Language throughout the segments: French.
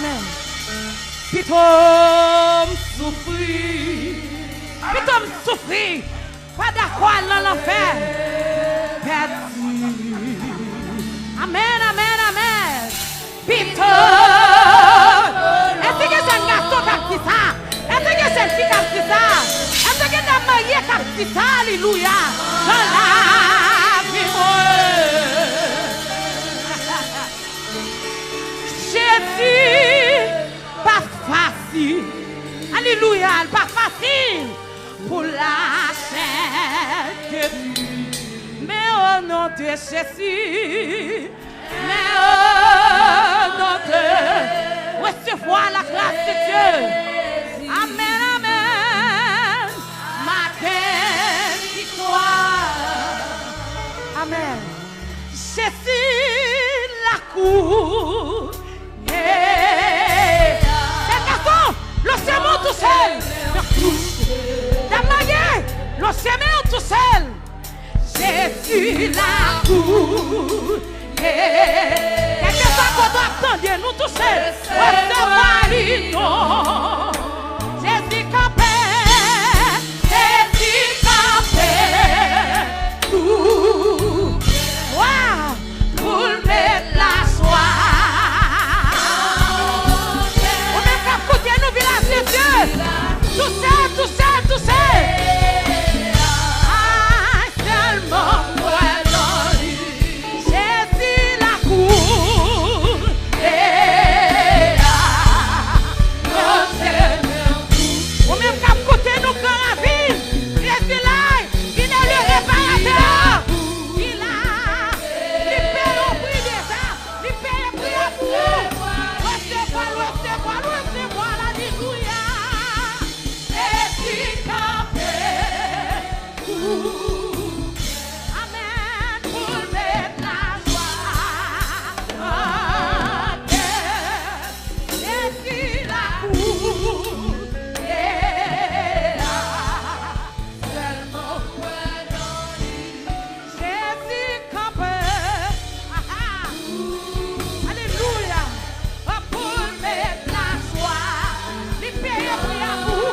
Amen. Pitom souffrir. Pitom souffrir. Pas d'accord dans l'enfer. Perdu. Amen, amen, amen. Pitom. Est-ce que c'est un garçon qui a dit ça? Est-ce que c'est une fille qui a dit ça? Est-ce que c'est un marié qui a dit ça? Alléluia. Dans la vie. Jésus, pas facile. Alléluia, pas facile pour la chair. Mais au nom de Jésus, mais au nom de recevoir la grâce de Dieu. Amen, amen. Ma victoire. Amen. Jésus, la cour. C'est garçon, le sémon tout seul. La manière, le sémon tout seul. Jésus la cour. Quelque part qu'on doit attendre, nous tous seuls. Recevoir Jésus campé. Jésus campé. Pour mettre la soie. Tout seul, tout seul, tout seul. Ah, seulement moi dans lui. Jésus la cour. Et on même qu'à côté nous grand la vie. Jésus là, il est le réparateur. Il a, il paye au prix de ça. Il paye au prix à vous. Recevoir l'alléluia. Amen, pour mettre la joie. Jésus la cour. Seulement Jésus campé. Alléluia. Pour mettre la joie. Les pays prient à vous.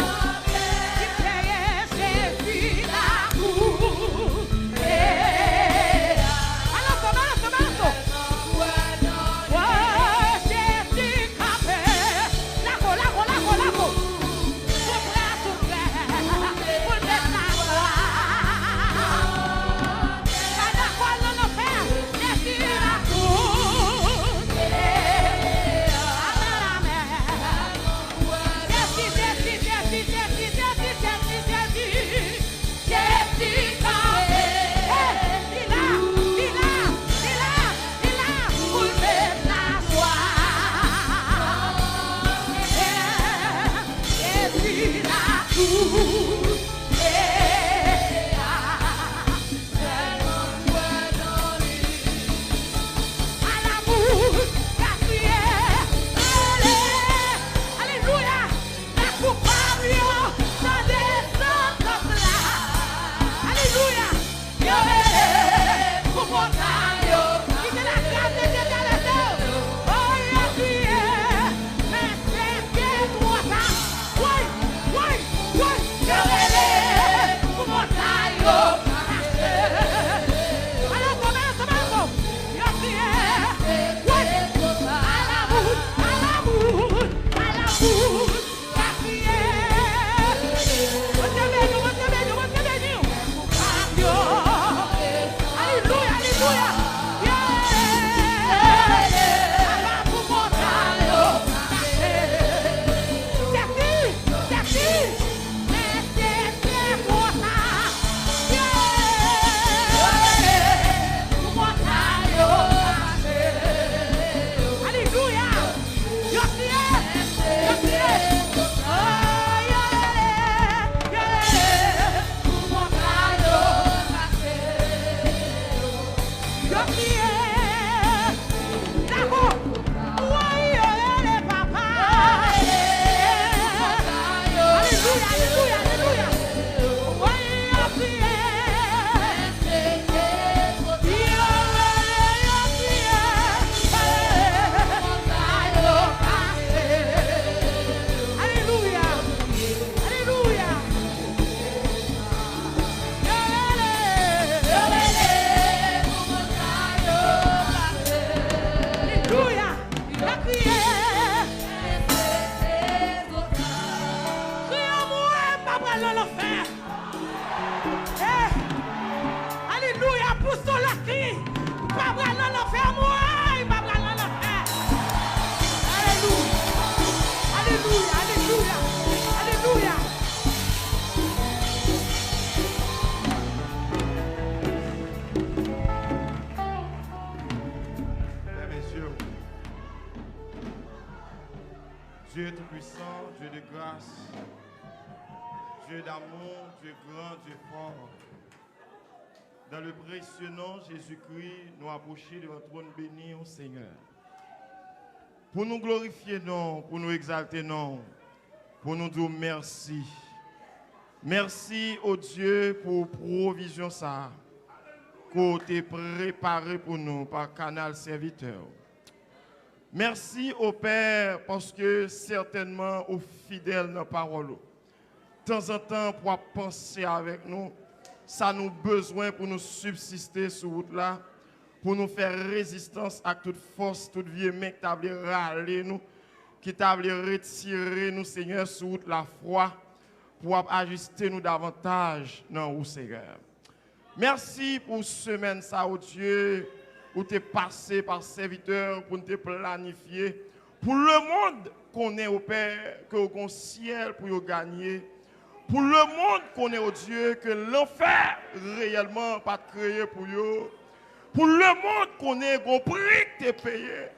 Alléluia, pousse la cri. Pas vrai dans l'enfer, moi, pas vrai dans l'enfer. Alléluia, alléluia, alléluia, alléluia. Mesdames, Messieurs, Dieu tout-puissant, Dieu de grâce, Dieu d'amour, Dieu grand, Dieu fort. Dans le précieux nom Jésus-Christ, nous approchons de votre trône béni au Seigneur. Pour nous glorifier, non, pour nous exalter, non, pour nous dire merci. Merci au Dieu pour provision ça, qu'on t'a préparé pour nous par canal serviteur. Merci au Père parce que certainement aux fidèles dans la parole. De temps en temps, pour penser avec nous, ça nous besoin pour nous subsister sur route là, pour nous faire résistance à toute force, toute vieille main qui t'a voulu râler nous, qui t'a voulu retirer nous, Seigneur, sur route la foi, pour ajuster nous davantage dans vous, Seigneur. Merci pour semaine ça, oh Dieu, où tu es passé par serviteur pour te planifier. Pour le monde qu'on est au Père, que au ciel pour gagner. Pour le monde qu'on est au Dieu, que l'enfer réellement pas créé pour eux. Pour le monde qu'on est, qu'on prix que tu payé.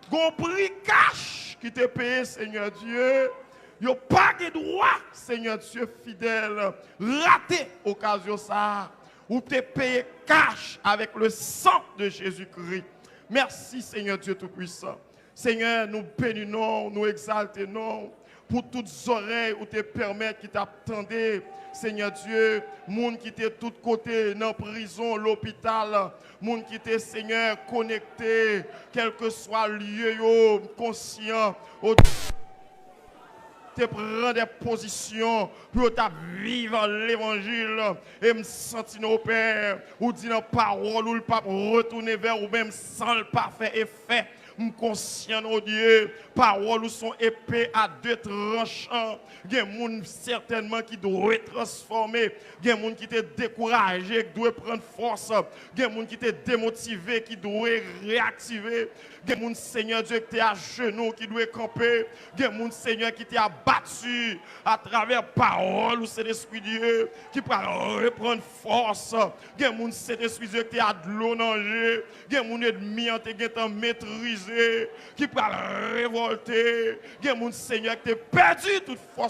Qu'on prix cash qui t'est payé, Seigneur Dieu. Il n'y a pas de droit, Seigneur Dieu fidèle, raté occasion ça. Ou t'es payé cash avec le sang de Jésus-Christ. Merci Seigneur Dieu Tout-Puissant. Seigneur, nous bénissons, nous exaltons pour toutes oreilles où te permettre qui t'attendait. Seigneur Dieu, monde qui était de tous côtés, dans la prison, l'hôpital, monde qui était Seigneur connecté, quel que soit le lieu, conscient, te prendre des positions pour vivre l'évangile et me sentir nos pères ou dire nos paroles ou le pape retourner vers ou même sans le parfait effet. Je conscient, oh Dieu, paroles sont épées à deux tranchants. Il y a des gens certainement qui doivent être transformés. Il y a des gens qui étaient découragés, qui doivent prendre force. Il y a des gens qui étaient démotivés, qui doivent réactiver. Il y a des gens, Seigneur Dieu, qui étaient à genoux, qui doivent camper. Il y a des gens, Seigneur, qui étaient abattus à travers paroles ou c'est l'Esprit Dieu qui peut reprendre force. Il y a des gens, c'est l'Esprit Dieu qui étaient à de l'eau nager. Il y a des gens, ennemis qui étaient maîtrisés, qui peut révolter. Il y a des gens, Seigneur, qui étaient perdus toute force.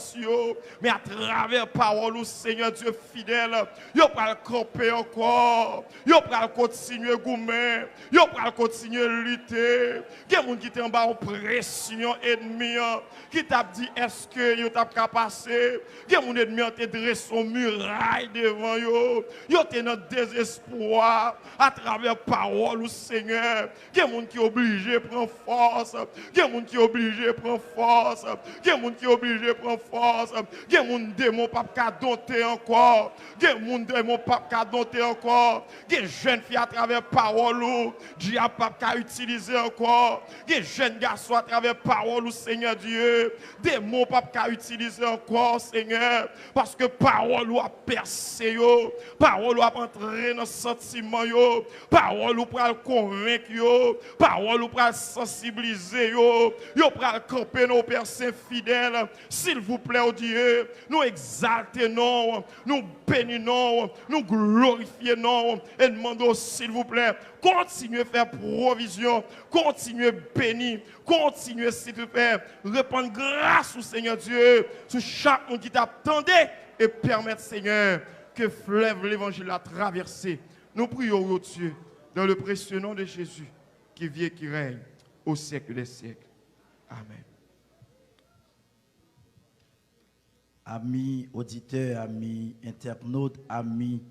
Mais à travers parole ou Seigneur Dieu fidèle, ils peuvent camper encore. Ils peuvent continuer à goumer. Ils peuvent continuer à lutter. Il y a des gens qui étaient en bas en pression ennemie, qui t'a dit est-ce que vous t'a passé. Il y a des gens ennemis qui ont dressé une muraille devant eux. Ils étaient dans le désespoir à travers parole ou Seigneur. Il y a des gens qui sont obligés de prendre force. Il y a des gens qui sont obligés de prendre force. Il y a des gens qui sont obligés de prendre force. Il y a des gens qui ne peuvent pas dompter encore. Il y a des gens qui ne peuvent pas dompter encore. Il y a des jeunes filles à travers parole ou Dieu n'a pas utiliser encore. Il y a des jeunes garçons à travers parole ou Seigneur Dieu. Des mots pas utiliser encore, Seigneur. Parce que parole ou a percé, parole ou a entré dans le sentiment, parole ou pour convaincre, parole ou pour sensibiliser, yo pour camper nos personnes fidèles. S'il vous plaît, oh Dieu, nous exaltons, nous bénissons, nous glorifions et demandons, s'il vous plaît, continuez à faire provision, continuez à bénir, continuez, s'il vous plaît, répandre grâce au Seigneur Dieu sur chaque monde qui t'attendait et permettre, Seigneur, que fleuve l'évangile a traversé. Nous prions, oh Dieu, dans le précieux nom de Jésus, qui vit et qui règne au siècle des siècles. Amen. Amis auditeurs, amis internautes, amis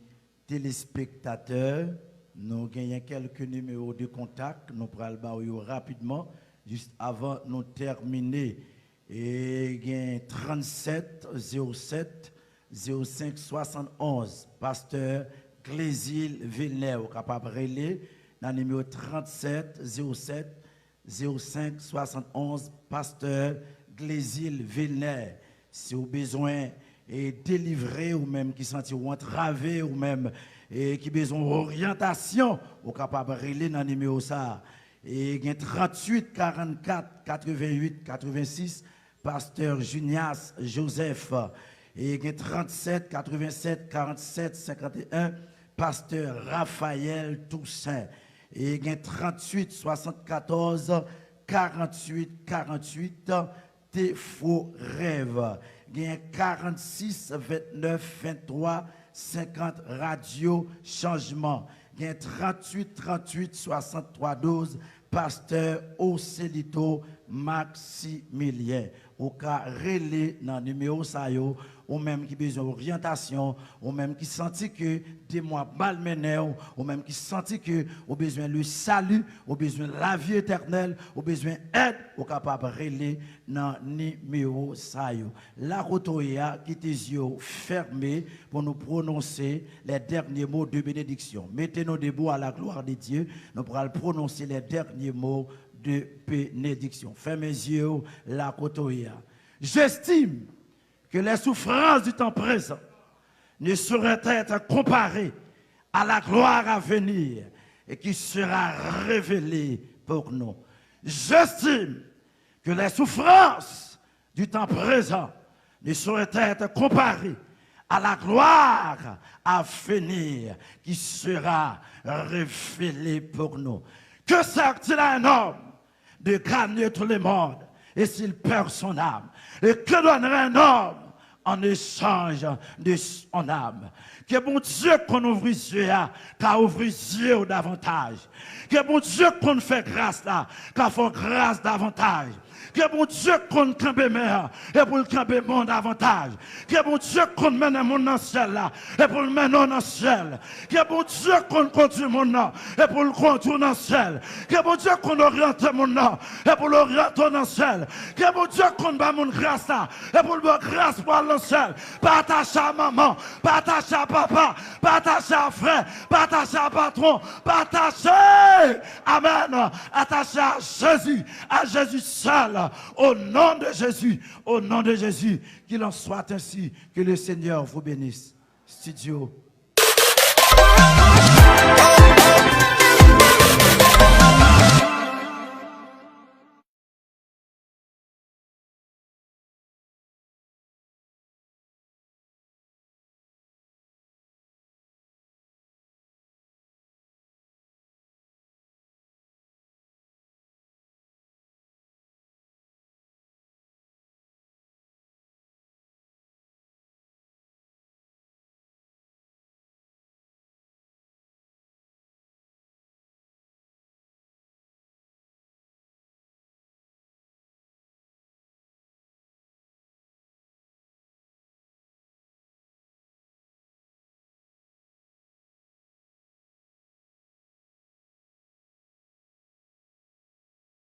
téléspectateurs, nous gagnons quelques numéros de contact. Nous prenons rapidement, juste avant de terminer. Et gagne 37 07 05 71. Pasteur Clésil Villeneuve, capable de relayer dans le numéro 37 07 05 71 Pasteur Glésil Villeneuve. Si vous avez besoin de délivrer ou même qui sentit ou entravé ou même et qui besoin d'orientation, vous êtes capable de relayer dans le numéro ça. Et il y a 38 44 88 86 Pasteur Junias Joseph. Et il y a 37 87 47 51 Pasteur Raphaël Toussaint. Et il y a 38 74 48 48 Tes faux rêves. Il y a 46 29 23 50 Radio Changement. Il y a 38 38 63 12 Pasteur Ocelito Maximilien. Au cas relais dans le numéro ça yo, ou même qui besoin d'orientation, ou même qui sentit que des mois malmenés, ou même qui sentit que au besoin le salut, au besoin la vie éternelle, au besoin aide, au capable relais dans le numéro ça yo. La rotoya qui tes yeux fermés pour nous prononcer les derniers mots de bénédiction. Mettez-nous debout à la gloire de Dieu, nous pourrons prononcer les derniers mots de bénédiction. Fermez mes yeux, la kotoya. J'estime que les souffrances du temps présent ne sauraient être comparées à la gloire à venir et qui sera révélée pour nous. J'estime que les souffrances du temps présent ne sauraient être comparées à la gloire à venir qui sera révélée pour nous. Que sert-il à un homme de gagner tout le monde et s'il perd son âme? Et que donnerait un homme en échange de son âme? Que bon Dieu qu'on ouvre les yeux, qu'à ouvrir les yeux davantage. Que bon Dieu qu'on fait grâce là, qu'à faire grâce davantage. Que bon Dieu qu'on campe meilleur et pour le camper monde davantage. Que bon Dieu qu'on mène le monde dans le ciel là et pour le mener dans le ciel. Que bon Dieu qu'on conduit le monde là et pour le conduire dans le ciel. Que bon Dieu qu'on oriente le monde là et pour l'orienter dans le ciel. Que bon Dieu qu'on bat mon grâce là et pour le grâce pour le ciel. Pas attaché à maman, pas attaché à papa, pas attaché à frère, pas attaché à patron, pas attaché, amen, attaché à Jésus seul. Au nom de Jésus, qu'il en soit ainsi, que le Seigneur vous bénisse. Studio.